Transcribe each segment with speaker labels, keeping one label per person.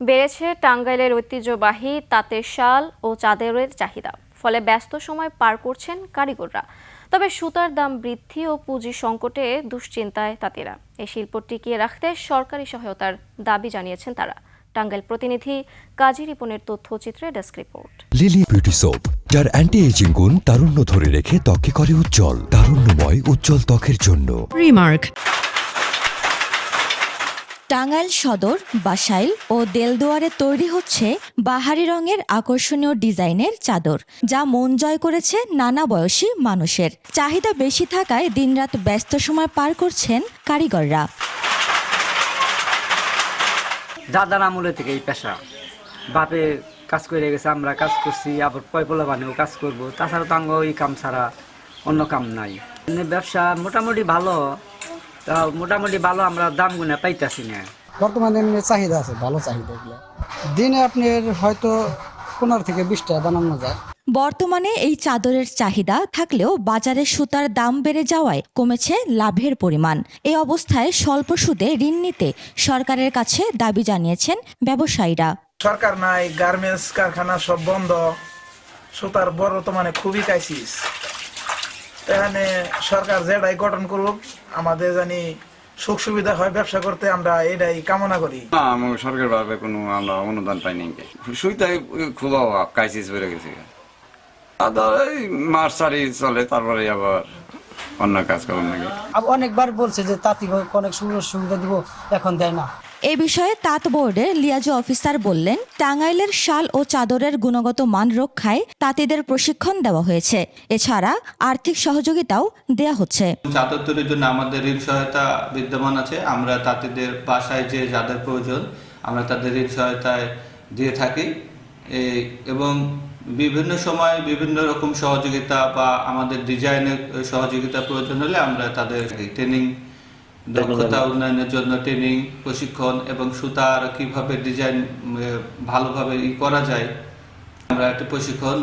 Speaker 1: বেড়েছে টাঙ্গাইলের ঐতিহ্যবাহী তাঁতের শাল ও চাদরের চাহিদা, ফলে ব্যস্ত সময় পার করছেন কারিগররা। তবে সুতার দাম বৃদ্ধি ও পুঁজি সংকটে দুশ্চিন্তায় তাঁতিরা। এই শিল্প টিকিয়ে রাখতে সরকারি সহায়তার দাবি জানিয়েছেন তারা। টাঙ্গাইল প্রতিনিধি কাজী রিপনের তথ্যচিত্রে desk report.
Speaker 2: Lily beauty soap, যার অ্যান্টি এজিং গুণ তারুণ্য ধরে রেখে ত্বকে করে উজ্জ্বল। তারুণ্যময় উজ্জ্বল ত্বকের জন্য
Speaker 3: রিমার্ক।
Speaker 4: টাঙ্গাইল সদর, বাসাইল ও দেলদুয়ারে তৈরি হচ্ছে বাহারি রঙের আকর্ষণীয় ডিজাইনের চাদর, যা মন জয় করেছে নানা বয়সী মানুষের। চাহিদা বেশি থাকায় দিনরাত ব্যস্ত সময় পার করছেন কারিগররা।
Speaker 5: দাদার আমলে থেকে এই পেশা, বাপে কাজ করে গেছে, আমরা কাজ করছি, আবার পয়পলা বানিয়েও কাজ করবো। তাছাড়া তো আঙ্গ এই কাম ছাড়া অন্য কাম নাই। ব্যবসা মোটামুটি ভালো, তা মোটামুটি ভালো, আমরা দাম গুনে পাইতেছি না।
Speaker 6: বর্তমানে এমনি চাহিদা আছে, ভালো চাহিদা। এগুলো দিনে আপনার হয়তো 15 থেকে 20 টাকা বানানো যায়।
Speaker 4: বর্তমানে এই চাদরের চাহিদা থাকলেও বাজারে সুতার দাম বেড়ে যাওয়ায় কমেছে লাভের পরিমাণ। এই অবস্থায় স্বল্প সুদে ঋণ নিতে সরকারের কাছে দাবি জানিয়েছেন ব্যবসায়ীরা।
Speaker 7: সরকার নাই, গার্মেন্টস কারখানা সব বন্ধ, সুতার বর্তমানে খুবই ক্রাইসিস। এখানে সরকার যেটাই গঠন করুক, আমাদের জানি সুখ সুবিধা হয় ব্যবসা করতে, আমরা এটাই কামনা করি।
Speaker 8: না, আমার সরকার ভাবে কোনো আমরা অনুদান পাইনি। সুইটাই খুব অভাব, ক্রাইসিস বেড়ে গেছে। এই মাস চারি চলে, তারপরে আবার অন্য কাজ করার নাকি।
Speaker 6: অনেকবার বলছে যে তাঁতি অনেক সুযোগ সুবিধা দিব, এখন দেয় না।
Speaker 4: এ বিষয়ে তাঁত বোর্ডের লিয়াজু অফিসার বললেন, টাঙ্গাইলের শাল ও চাদরের গুণগত মান রক্ষায় তাঁতিদের প্রশিক্ষণ দেওয়া হয়েছে। এছাড়া আর্থিক সহযোগিতাও দেয়া হচ্ছে।
Speaker 9: চাদর তৈরির জন্য আমাদের ঋণ সহায়তা বিদ্যমান আছে। আমরা তাঁতিদের বাসায় যে যাদের প্রয়োজন আমরা তাদের ঋণ সহায়তায় দিয়ে থাকি, এবং বিভিন্ন সময় বিভিন্ন রকম সহযোগিতা বা আমাদের ডিজাইনের সহযোগিতা প্রয়োজন হলে আমরা তাদের ট্রেনিং, দক্ষতা উন্নয়নের জন্য ট্রেনিং, প্রশিক্ষণ এবং সুতার কিভাবে ডিজাইন ভালোভাবে করা যায়, আমরা একটা প্রশিক্ষণ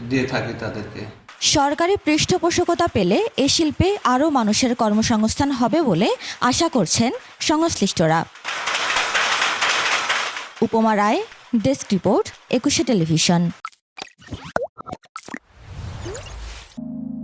Speaker 9: দিয়ে থাকি তাদেরকে।
Speaker 4: সরকারি পৃষ্ঠপোষকতা পেলে এ শিল্পে আরও মানুষের কর্মসংস্থান হবে বলে আশা করছেন সংশ্লিষ্টরা। উপমা রায়, ডেস্ক রিপোর্ট, 21শে টেলিভিশন।